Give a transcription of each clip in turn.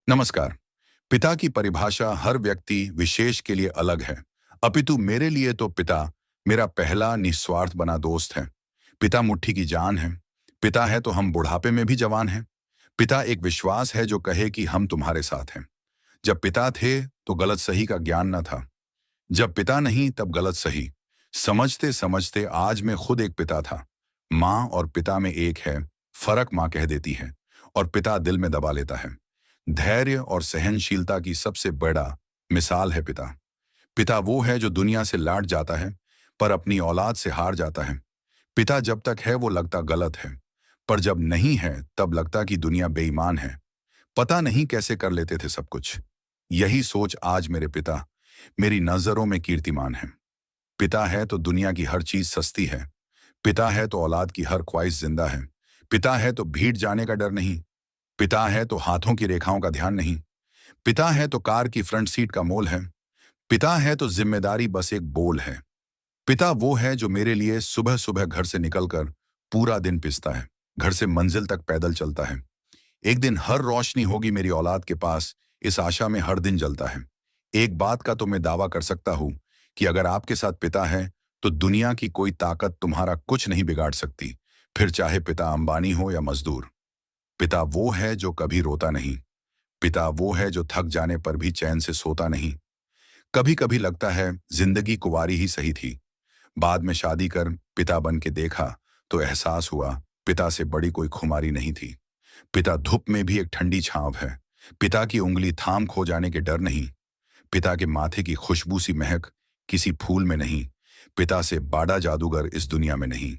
नमस्कार। पिता की परिभाषा हर व्यक्ति विशेष के लिए अलग है। अपितु मेरे लिए तो पिता मेरा पहला निस्वार्थ बना दोस्त है। पिता मुट्ठी की जान है। पिता है तो हम बुढ़ापे में भी जवान हैं। पिता एक विश्वास है जो कहे कि हम तुम्हारे साथ हैं। जब पिता थे तो गलत सही का ज्ञान न था। जब पिता नहीं तब गलत सही। समझते समझते आज मैं खुद एक पिता था। माँ और पिता में एक है। फर्क माँ कह देती है और पिता दिल में दबा लेता है। धैर्य और सहनशीलता की सबसे बड़ा मिसाल है पिता। पिता वो है जो दुनिया से लाट जाता है पर अपनी औलाद से हार जाता है। पिता जब तक है वो लगता गलत है, पर जब नहीं है तब लगता कि दुनिया बेईमान है। पता नहीं कैसे कर लेते थे सब कुछ। यही सोच आज मेरे पिता मेरी नजरों में कीर्तिमान है। पिता है तो दुनिया की हर चीज सस्ती है। पिता है तो औलाद की हर ख्वाहिश जिंदा है। पिता है तो भीड़ जाने का डर नहीं। पिता है तो हाथों की रेखाओं का ध्यान नहीं। पिता है तो कार की फ्रंट सीट का मोल है। पिता है तो जिम्मेदारी बस एक बोल है। पिता वो है जो मेरे लिए सुबह सुबह घर से निकलकर पूरा दिन पिसता है, घर से मंजिल तक पैदल चलता है। एक दिन हर रोशनी होगी मेरी औलाद के पास, इस आशा में हर दिन जलता है। एक बात का तो मैं दावा कर सकता हूं कि अगर आपके साथ पिता है तो दुनिया की कोई ताकत तुम्हारा कुछ नहीं बिगाड़ सकती, फिर चाहे पिता अंबानी हो या मजदूर। पिता वो है जो कभी रोता नहीं। पिता वो है जो थक जाने पर भी चैन से सोता नहीं। कभी कभी लगता है जिंदगी कुंवारी ही सही थी। बाद में शादी कर पिता बन के देखा तो एहसास हुआ पिता से बड़ी कोई खुमारी नहीं थी। पिता धूप में भी एक ठंडी छांव है। पिता की उंगली थाम खो जाने के डर नहीं। पिता के माथे की खुशबू सी महक किसी फूल में नहीं। पिता से बड़ा जादूगर इस दुनिया में नहीं।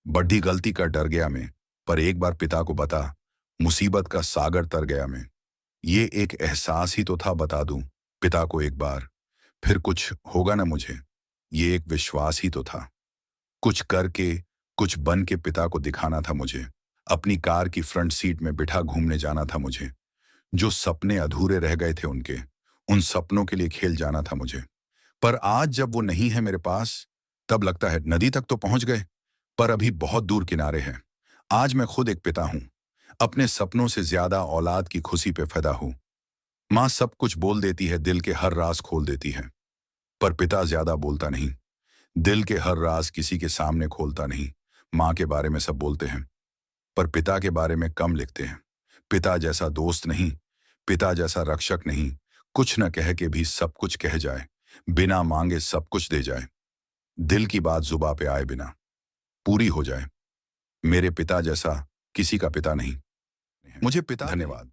बड़ी गलती का डर गया मैं, पर एक बार पिता को बता, मुसीबत का सागर तर गया मैं। ये एक एहसास ही तो था, बता दूं पिता को एक बार, फिर कुछ होगा ना मुझे। ये एक विश्वास ही तो था। कुछ करके कुछ बन के पिता को दिखाना था मुझे। अपनी कार की फ्रंट सीट में बिठा घूमने जाना था मुझे। जो सपने अधूरे रह गए थे उनके, उन सपनों के लिए खेल जाना था मुझे। पर आज जब वो नहीं है मेरे पास, तब लगता है नदी तक तो पहुंच गए, पर अभी बहुत दूर किनारे हैं। आज मैं खुद एक पिता हूं। अपने सपनों से ज्यादा औलाद की खुशी पे फिदा हूं। माँ सब कुछ बोल देती है, दिल के हर राज खोल देती है, पर पिता ज्यादा बोलता नहीं। दिल के हर राज किसी के सामने खोलता नहीं। माँ के बारे में सब बोलते हैं, पर पिता के बारे में कम लिखते हैं। पिता जैसा दोस्त नहीं, पिता जैसा रक्षक नहीं। कुछ न कह के भी सब कुछ कह जाए, बिना मांगे सब कुछ दे जाए। दिल की बात जुबा पे आए बिना पूरी हो जाए। मेरे पिता जैसा किसी का पिता नहीं। मुझे पिता धन्यवाद।